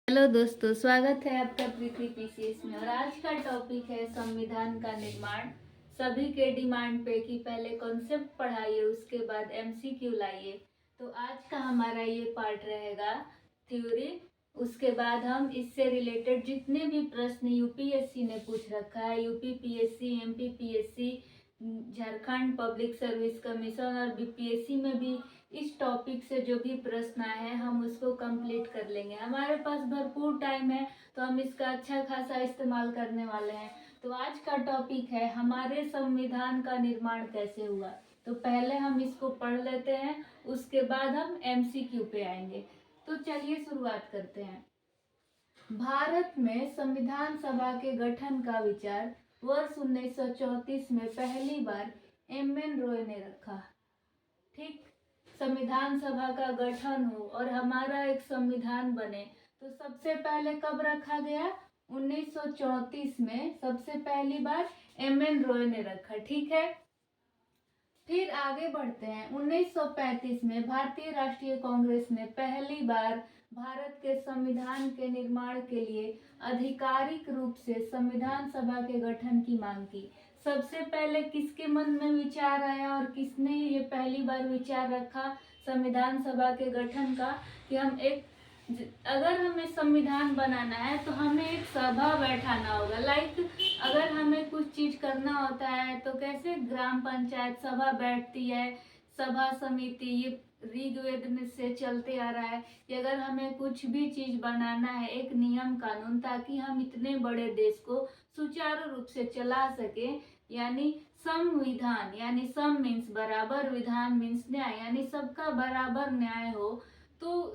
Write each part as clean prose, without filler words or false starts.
Hello दोस्तों, स्वागत है आपका पृथ्वी पीसीएस में। और आज का टॉपिक है संविधान का निर्माण। सभी के डिमांड पे कि पहले कॉन्सेप्ट पढ़ाइए उसके बाद एमसीक्यू लाइए। तो आज का हमारा ये पार्ट रहेगा थ्योरी। उसके बाद हम इससे रिलेटेड जितने भी प्रश्न यूपीएससी ने पूछ रखा है, UP PSC, MP PSC, Jharkhand public service commission और बीपीएससी में भी इस टॉपिक से जो भी प्रश्न आए हैं हम उसको कंप्लीट कर लेंगे। हमारे पास भरपूर टाइम है तो हम इसका अच्छा खासा इस्तेमाल करने वाले हैं। तो आज का टॉपिक है हमारे संविधान का निर्माण कैसे हुआ। तो पहले हम इसको पढ़ लेते हैं, उसके बाद हम एमसीक्यू पे आएंगे। तो चलिए शुरुआत करते हैं। भारत में संविधान सभा के गठन का विचार वर्ष 1934 में पहली बार एम.एन. रॉय ने रखा। ठीक, संविधान सभा का गठन हो और हमारा एक संविधान बने तो सबसे पहले कब रखा गया? 1934 में सबसे पहली बार एम.एन. रॉय ने रखा। ठीक है, फिर आगे बढ़ते हैं। 1935 में भारतीय राष्ट्रीय कांग्रेस ने पहली बार भारत के संविधान के निर्माण के लिए आधिकारिक रूप से संविधान सभा के गठन की मांग की। सबसे पहले किसके मन में विचार आया और किसने ये पहली बार विचार रखा संविधान सभा के गठन का कि हम एक अगर हमें संविधान बनाना है तो हमें एक सभा बैठाना होगा। अगर हमें कुछ चीज करना होता है तो कैसे ग्राम पंचायत सभा बैठती है, सभा समिति, ये ऋग्वेद में से चलते आ रहा है कि अगर हमें कुछ भी चीज बनाना है, एक नियम कानून, ताकि हम इतने बड़े देश को सुचारू रूप से चला सके, यानी संविधान, यानी सम मीन्स बराबर, विधान मीन्स न्याय, यानी सबका बराबर न्याय हो। तो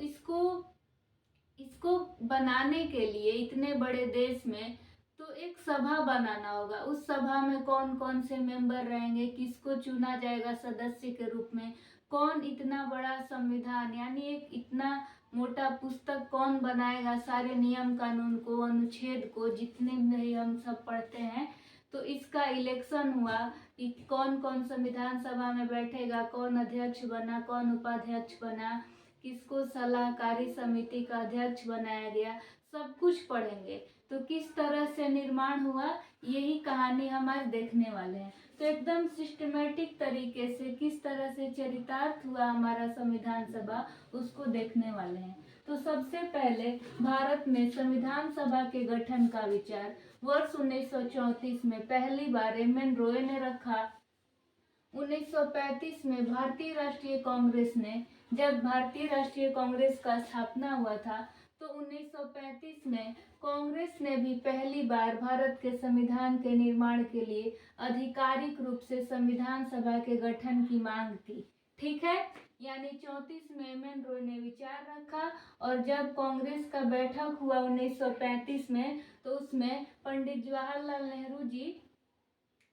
इसको बनाने के लिए इतने बड़े देश में तो एक सभा बनाना होगा। उस सभा में कौन कौन से मेंबर रहेंगे, किसको चुना जाएगा सदस्य के रूप में, कौन इतना बड़ा संविधान यानी एक इतना मोटा पुस्तक कौन बनाएगा, सारे नियम कानून को, अनुच्छेद को, जितने भी हम सब पढ़ते हैं। तो इसका इलेक्शन हुआ कि कौन कौन संविधान सभा में बैठेगा, कौन अध्यक्ष बना, कौन उपाध्यक्ष बना, किसको सलाहकारी समिति का अध्यक्ष बनाया गया, सब कुछ पढ़ेंगे। तो किस तरह से निर्माण हुआ यही कहानी हम आज देखने वाले हैं। तो एकदम सिस्टमेटिक तरीके से किस तरह से चरितार्थ हुआ हमारा संविधान सभा, उसको देखने वाले हैं। तो सबसे पहले भारत में संविधान सभा के गठन का विचार वर्ष 1934 में पहली बार एम.एन. रॉय ने रखा। 1935 में भारतीय राष्ट्रीय कांग्रेस ने, जब भारतीय राष्ट्रीय कांग्रेस का स्थापना हुआ था तो 1935 में कांग्रेस ने भी पहली बार भारत के संविधान के निर्माण के लिए आधिकारिक रूप से संविधान सभा के गठन की मांग की। ठीक है, यानी 34 में एम.एन. रॉय ने विचार रखा और जब कांग्रेस का बैठक हुआ 1935 में तो उसमें पंडित जवाहरलाल नेहरू जी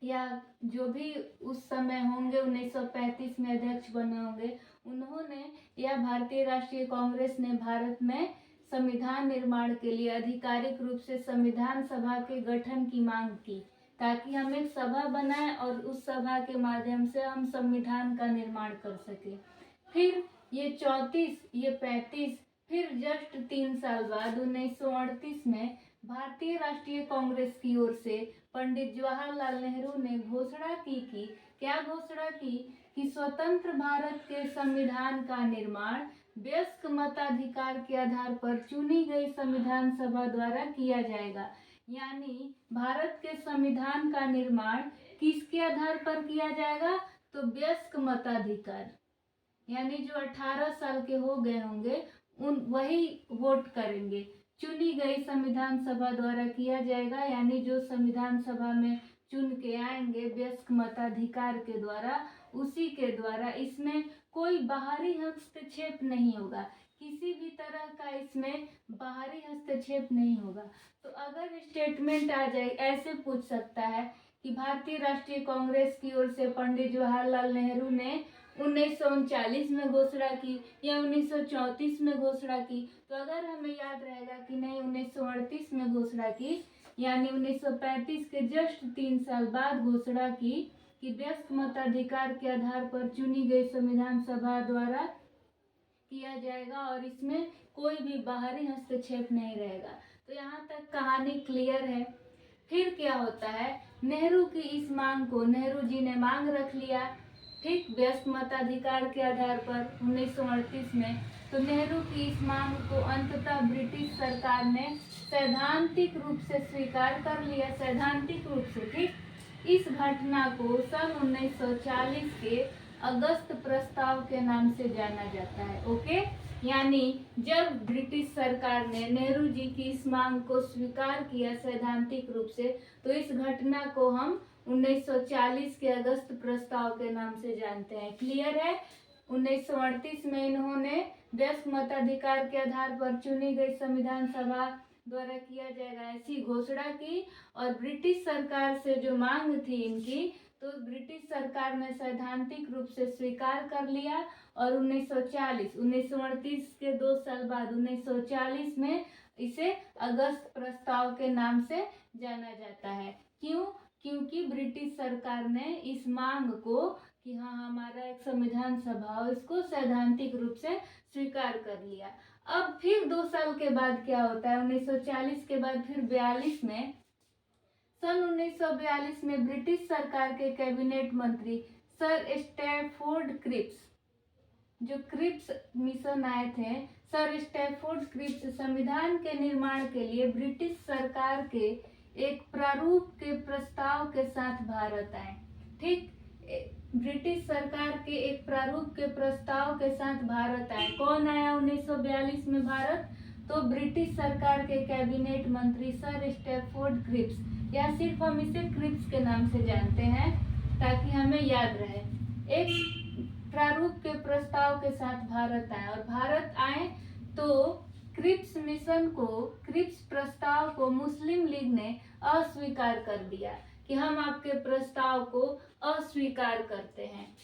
या जो भी उस समय होंगे 1935 में अध्यक्ष बने होंगे, उन्होंने या भारतीय राष्ट्रीय कांग्रेस ने भारत में संविधान निर्माण के लिए आधिकारिक रूप से संविधान सभा के गठन की मांग की, ताकि हम एक सभा बनाएं और उस सभा के माध्यम से हम संविधान का निर्माण कर सके। फिर ये 34, ये 35, फिर जस्ट 3 साल बाद 1938 में भारतीय राष्ट्रीय कांग्रेस की ओर से पंडित जवाहरलाल नेहरू ने घोषणा की कि क्या घोषणा की कि स्वतंत्र भारत के संविधान का निर्माण वयस्क मताधिकार के आधार पर चुनी गई संविधान सभा द्वारा किया जाएगा। यानी भारत के संविधान का निर्माण किसके आधार पर किया जाएगा? तो वयस्क मताधिकार, यानी जो 18 साल के हो गए होंगे वही वोट करेंगे। चुनी गई संविधान सभा द्वारा किया जाएगा, यानी जो संविधान सभा में चुन के आएंगे वयस्क मताधिकार के द्वारा, उसी के द्वारा। इसमें कोई बाहरी हस्तक्षेप नहीं होगा, किसी भी तरह का इसमें बाहरी हस्तक्षेप नहीं होगा। तो अगर स्टेटमेंट आ जाए, ऐसे पूछ सकता है कि भारतीय राष्ट्रीय कांग्रेस की ओर से पंडित जवाहरलाल नेहरू ने 1939 में घोषणा की या 1934 में घोषणा की, तो अगर हमें याद रहेगा कि नहीं 1938 में घोषणा की, यानी 1935 के जस्ट 3 साल बाद घोषणा की कि वयस्क मताधिकार के आधार पर चुनी गई संविधान सभा द्वारा किया जाएगा और इसमें कोई भी बाहरी हस्तक्षेप नहीं रहेगा। तो यहाँ तक कहानी क्लियर है। फिर क्या होता है, नेहरू की इस मांग को नेहरू जी ने मांग रख लिया, ठीक, व्यस्क मताधिकार के आधार पर 1938 में। तो नेहरू की इस मांग को अंततः ब्रिटिश सरकार ने सैद्धांतिक रूप से स्वीकार कर लिया, सैद्धांतिक रूप से, ठीक। इस घटना को सन 1940 के अगस्त प्रस्ताव के नाम से जाना जाता है। ओके, यानी जब ब्रिटिश सरकार ने नेहरू जी की इस मांग को स्वीकार किया सैद्धांतिक रूप से, तो इस घटना को हम 1940 के अगस्त प्रस्ताव के नाम से जानते हैं। क्लियर है। 1938 में इन्होंने व्यस्क मताधिकार के आधार पर चुनी गई संविधान सभा द्वारा किया जाएगा ऐसी घोषणा की, और ब्रिटिश सरकार से जो मांग थी इनकी, तो ब्रिटिश सरकार ने सैद्धांतिक रूप से स्वीकार कर लिया। और 1938 के 2 साल बाद 1940 में इसे अगस्त प्रस्ताव के नाम से जाना जाता है। क्यों? क्योंकि ब्रिटिश सरकार ने इस मांग को कि हाँ हमारा एक संविधान सभा हो, इसको सैद्धांतिक रूप से स्वीकार कर लिया। अब फिर 2 साल के बाद क्या होता है, 1940 के बाद फिर 42 में, सन 1942 में ब्रिटिश सरकार के कैबिनेट मंत्री सर स्टैफोर्ड क्रिप्स, जो क्रिप्स मिशन आए थे, सर स्टैफोर्ड क्रिप्स संविधान के निर्माण के लिए ब्रिटिश सरकार के एक प्रारूप के प्रस्ताव के साथ भारत आए। ठीक, ब्रिटिश सरकार के एक प्रारूप के प्रस्ताव के साथ भारत आए। कौन आया 1942 में भारत? तो ब्रिटिश सरकार के कैबिनेट मंत्री सर स्टैफोर्ड क्रिप्स, या सिर्फ हम इसे क्रिप्स के नाम से जानते हैं ताकि हमें याद रहे। एक प्रारूप के प्रस्ताव के साथ भारत आए, और भारत आए तो क्रिप्स मिशन को, क्रिप्स प्रस्ताव को मुस्लिम लीग ने अस्वीकार कर दिया कि हम आपके प्रस्ताव को अस्वीकार करते हैं।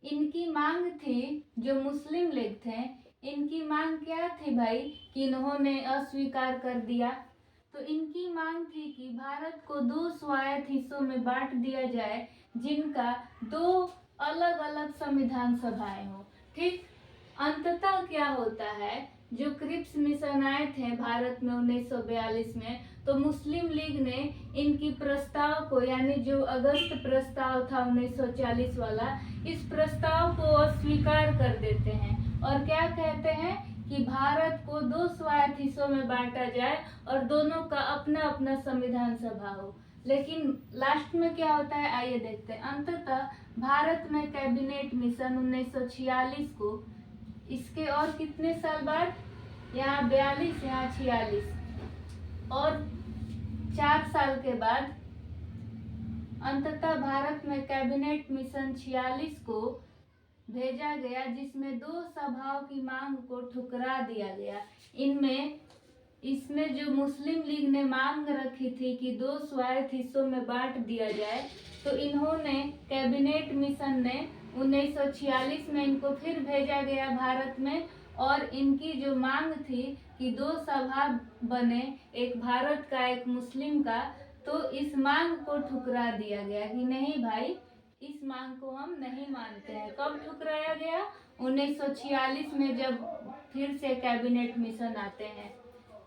इनकी मांग थी, जो मुस्लिम लीग थे, इनकी मांग क्या थी भाई, कि इन्होंने अस्वीकार कर दिया। तो इनकी मांग थी कि भारत को 2 स्वायत्त हिस्सों में बांट दिया जाए, जिनका 2 अलग अलग संविधान सभाएं हो। ठीक, अंततः क्या होता है, जो क्रिप्स मिशन आए थे भारत में 1942 में, तो मुस्लिम लीग ने इनकी प्रस्ताव को, यानी जो अगस्त प्रस्ताव था 1940 वाला, इस प्रस्ताव को अस्वीकार कर देते हैं और क्या कहते हैं कि भारत को 2 स्वायत्त हिस्सों में बांटा जाए और दोनों का अपना अपना संविधान सभा हो। लेकिन लास्ट में क्या होता है, आइए देखते हैं। अंततः भारत में कैबिनेट मिशन 1946 को, इसके और कितने साल बाद, यहाँ 42, यहाँ 46, और 4 साल के बाद अंततः भारत में कैबिनेट मिशन 46 को भेजा गया, जिसमें 2 सभाओं की मांग को ठुकरा दिया गया। इसमें जो मुस्लिम लीग ने मांग रखी थी कि 2 स्वायत्त हिस्सों में बांट दिया जाए, तो इन्होंने, कैबिनेट मिशन ने 1946 में इनको फिर भेजा गया भारत में, और इनकी जो मांग थी कि 2 सभा बने, एक भारत का एक मुस्लिम का, तो इस मांग को ठुकरा दिया गया कि नहीं भाई, इस मांग को हम नहीं मानते हैं। कब ठुकराया गया? 1946 में, जब फिर से कैबिनेट मिशन आते हैं।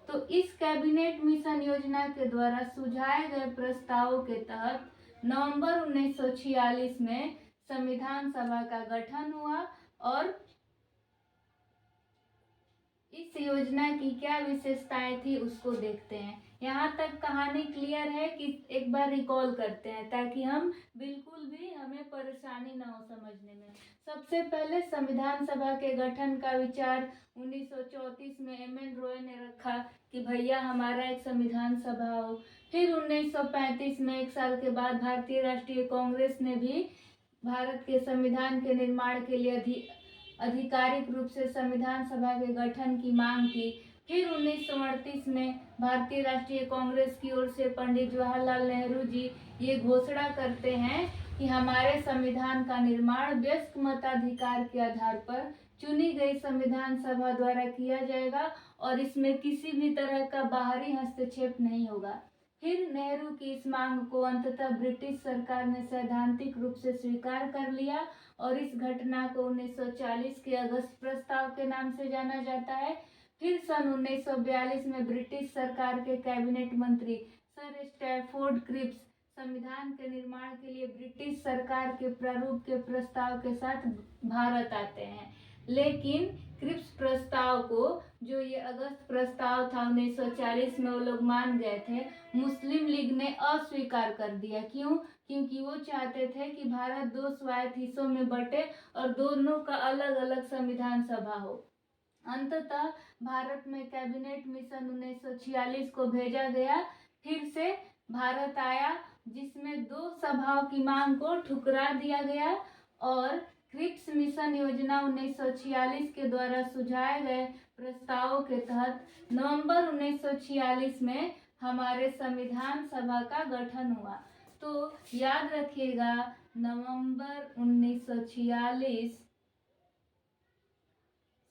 तो इस कैबिनेट मिशन योजना के द्वारा सुझाए गए प्रस्तावों के तहत नवंबर 1946 में संविधान सभा का गठन हुआ। और इस योजना की क्या विशेषताएं थी उसको देखते हैं। यहाँ तक कहानी क्लियर है कि एक बार रिकॉल करते हैं ताकि हम बिल्कुल भी, हमें परेशानी ना हो समझने में। सबसे पहले संविधान सभा के गठन का विचार 1934 में एम.एन. रॉय ने रखा कि भैया हमारा एक संविधान सभा हो। फिर 1935 में, 1 साल के बाद, भारतीय राष्ट्रीय कांग्रेस ने भी भारत के संविधान के निर्माण के लिए आधिकारिक रूप से संविधान सभा के गठन की मांग की। फिर 1938 में भारतीय राष्ट्रीय कांग्रेस की ओर से पंडित जवाहरलाल नेहरू जी ये घोषणा करते हैं कि हमारे संविधान का निर्माण व्यस्क मताधिकार के आधार पर चुनी गई संविधान सभा द्वारा किया जाएगा और इसमें किसी भी तरह का बाहरी हस्तक्षेप नहीं होगा। फिर नेहरू की इस मांग को अंततः ब्रिटिश सरकार ने सैद्धांतिक रूप से स्वीकार कर लिया और इस घटना को 1940 के अगस्त प्रस्ताव के नाम से जाना जाता है। फिर सन 1942 में ब्रिटिश सरकार के कैबिनेट मंत्री सर स्टैफोर्ड क्रिप्स संविधान के निर्माण के लिए ब्रिटिश सरकार के प्रारूप के प्रस्ताव के साथ भारत आते हैं। लेकिन क्रिप्स प्रस्ताव को, जो ये अगस्त प्रस्ताव था 1940 में, वो लोग मान गए थे। मुस्लिम लीग ने अस्वीकार कर दिया। क्यों? क्योंकि वो चाहते थे कि भारत दो स्वायत्त हिस्सों में बटे और दोनों का अलग अलग संविधान सभा हो। अंततः भारत में कैबिनेट मिशन 1946 को भेजा गया। फिर से भारत आया, जिसमें दो सभाओं की मांग को ठुकरा दिया गया और क्रिप्स मिशन योजना 1946 के द्वारा सुझाए गए प्रस्तावों के तहत नवंबर 1946 में हमारे संविधान सभा का गठन हुआ। तो याद रखिएगा, नवंबर 1946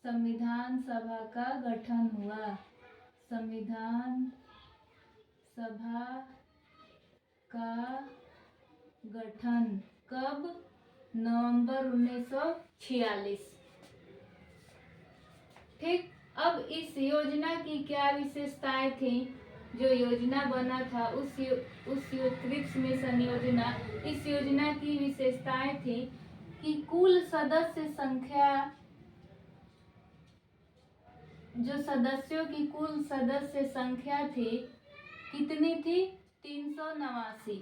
संविधान सभा का गठन हुआ। संविधान सभा का गठन कब? नवंबर 1946। ठीक। अब इस योजना की क्या विशेषताएं थी? जो योजना बना था उस क्रिप्स मिशन योजना, इस योजना की विशेषताएं थी कि कुल सदस्य संख्या, जो सदस्यों की कुल सदस्य संख्या थी, कितनी थी? 389।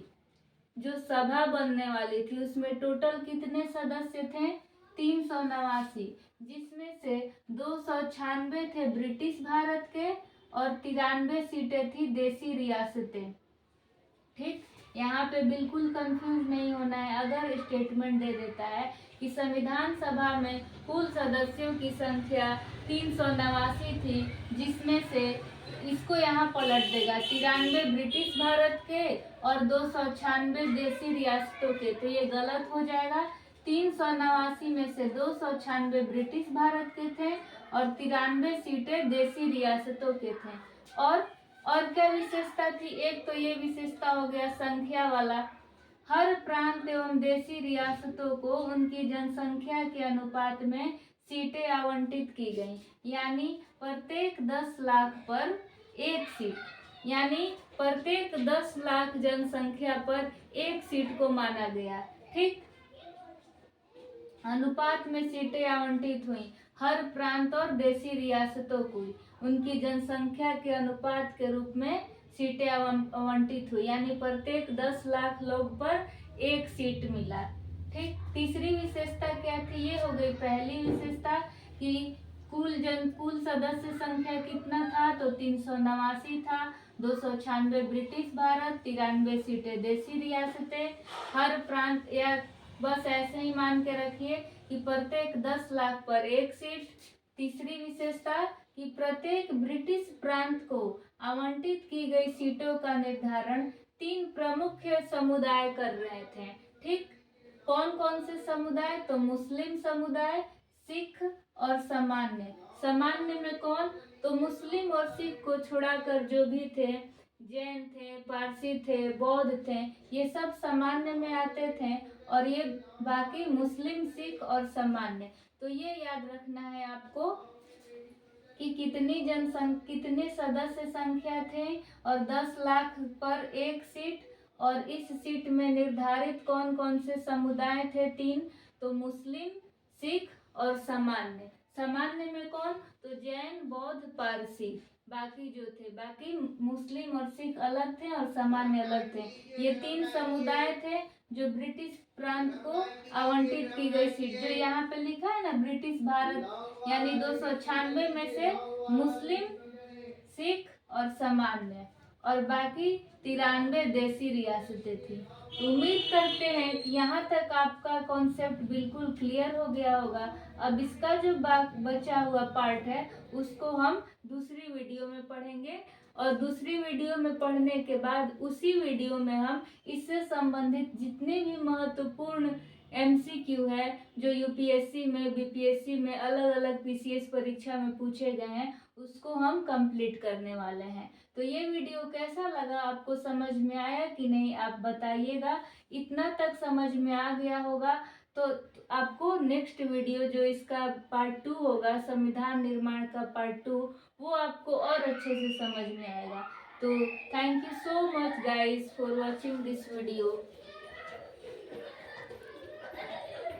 जो सभा बनने वाली थी उसमें टोटल कितने सदस्य थे? 389, जिसमें से 296 थे ब्रिटिश भारत के और 93 सीटें थी देसी रियासतें। ठीक। यहाँ पे बिल्कुल कंफ्यूज नहीं होना है। अगर स्टेटमेंट दे देता है कि संविधान सभा में कुल सदस्यों की संख्या 389 थी, जिसमें से इसको यहाँ पलट देगा, 93 ब्रिटिश भारत के और 296 देसी रियासतों के, तो ये गलत हो जाएगा। 389 में से 296 ब्रिटिश भारत के थे और 93 सीटें देसी रियासतों के थे। और क्या विशेषता थी? एक तो ये विशेषता हो गया संख्या वाला। हर प्रांत एवं देसी रियासतों को उनकी जनसंख्या के अनुपात में सीटें आवंटित की गई, यानी प्रत्येक 10 लाख पर एक सीट, यानी प्रत्येक 10 लाख जनसंख्या पर एक सीट को माना गया। ठीक। अनुपात में सीटें आवंटित हुई हर प्रांत और देसी रियासतों को उनकी जनसंख्या के अनुपात के रूप में सीटें आवंटित हुई, यानी प्रत्येक 10 लाख लोग पर एक सीट मिला। ठीक। तीसरी विशेषता क्या थी? ये हो गई पहली विशेषता कि कुल सदस्य संख्या कितना था? तो 389 था। 296 ब्रिटिश भारत, 93 सीटें देसी रियासतें, हर प्रांत, या बस ऐसे ही मान के रखिए कि प्रत्येक 10 लाख पर एक सीट। तीसरी विशेषता कि प्रत्येक ब्रिटिश प्रांत को आवंटित की गई सीटों का निर्धारण 3 प्रमुख समुदाय कर रहे थे। ठीक। कौन कौन से समुदाय? तो मुस्लिम समुदाय, सिख और सामान्य। सामान्य में कौन? तो मुस्लिम और सिख को छोड़ाकर जो भी थे, जैन थे, पारसी थे, बौद्ध थे, ये सब सामान्य में आते थे। और ये बाकी मुस्लिम, सिख और सामान्य। तो ये याद रखना है आपको कि कितने सदस्य संख्या थे और 10 लाख पर एक सीट। और इस सीट में निर्धारित कौन कौन से समुदाय थे? 3। तो मुस्लिम, सिख और सामान्य। सामान्य में कौन? तो जैन, बौद्ध, पारसी। बाकी जो थे, बाकी मुस्लिम और सिख अलग थे और सामान्य अलग थे। ये 3 समुदाय थे जो ब्रिटिश प्रांत को आवंटित की गई सीट। जो यहाँ पे लिखा है ना ब्रिटिश भारत, यानी 296 में से मुस्लिम, सिख और सामान्य, और बाकी 93 देसी रियासतें थी। उम्मीद करते हैं कि यहाँ तक आपका कॉन्सेप्ट बिल्कुल क्लियर हो गया होगा। अब इसका जो बचा हुआ पार्ट है उसको हम दूसरी वीडियो में पढ़ेंगे, और दूसरी वीडियो में पढ़ने के बाद उसी वीडियो में हम इससे संबंधित जितने भी महत्वपूर्ण MCQ है जो यूपीएससी में, बीपीएससी में, अलग अलग पीसीएस परीक्षा में पूछे गए हैं, उसको हम कंप्लीट करने वाले हैं। तो ये वीडियो कैसा लगा? आपको समझ में आया कि नहीं? आप बताइएगा। इतना तक समझ में आ गया होगा तो आपको नेक्स्ट वीडियो जो इसका पार्ट 2 होगा, संविधान निर्माण का पार्ट 2, वो आपको और अच्छे से समझ में आएगा। तो thank you so much guys for watching this video.